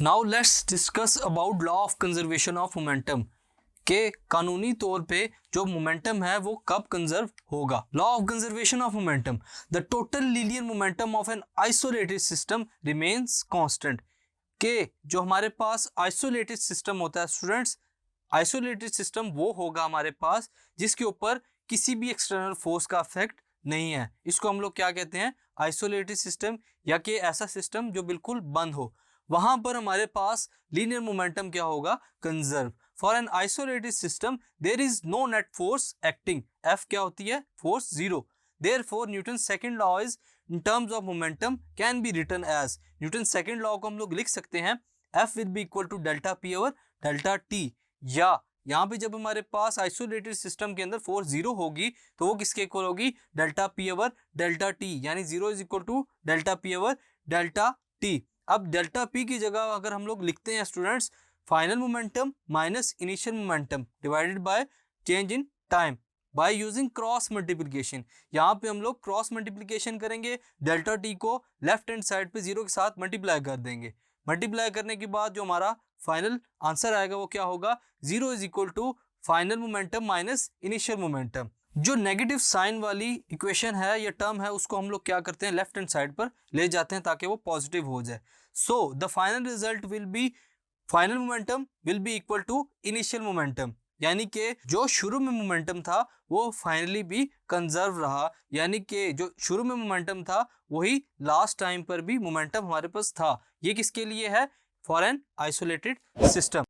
Now let's discuss about law of conservation of momentum के कानूनी तौर पे जो मोमेंटम है वो कब कंजर्व होगा। Law of conservation of momentum, the total linear momentum of N isolated system remains constant. के जो हमारे पास आइसोलेटेड सिस्टम होता है स्टूडेंट्स, आइसोलेटेड सिस्टम वो होगा हमारे पास जिसके ऊपर किसी भी एक्सटर्नल फोर्स का इफेक्ट नहीं है। इसको हम लोग क्या कहते हैं, आइसोलेटेड सिस्टम, या कि ऐसा सिस्टम जो बिल्कुल बंद हो। वहां पर हमारे पास लीनियर मोमेंटम क्या होगा, conserve. For an isolated system there is no net force acting, F क्या होती है, force zero. Therefore Newton second law is in terms of momentum can be written as, Newton second law को हम लोग लिख सकते हैं F will be equal to delta P over delta T. या यहाँ पे जब हमारे पास आइसोलेटेड सिस्टम के अंदर फोर्स जीरो होगी तो वो किसके इक्वल होगी, delta P over delta T, यानी zero is equal to delta P over delta T. अब डेल्टा पी की जगह अगर हम लोग लिखते हैं students final momentum minus initial momentum divided by change in time by using cross multiplication. यहाँ पे हम लोग क्रॉस मल्टीप्लिकेशन करेंगे, डेल्टा टी को लेफ्ट हैंड साइड पे जीरो के साथ मल्टीप्लाई कर देंगे। मल्टीप्लाई करने के बाद जो हमारा फाइनल आंसर आएगा वो क्या होगा, zero is equal to final momentum minus initial momentum. जो नेगेटिव साइन वाली इक्वेशन है या टर्म है उसको हम लोग क्या करते हैं, लेफ्ट हैंड साइड पर ले जाते हैं ताकि वो पॉजिटिव हो जाए। So the final result will be final momentum will be equal to initial momentum, यानी कि जो शुरू में मोमेंटम था वो फाइनली भी कंजर्व रहा, यानी कि जो शुरू में मोमेंटम था वही लास्ट टाइम पर भी मोमेंटम हमारे पास था। ये किसके लिए है, फॉर एन आइसोलेटेड सिस्टम।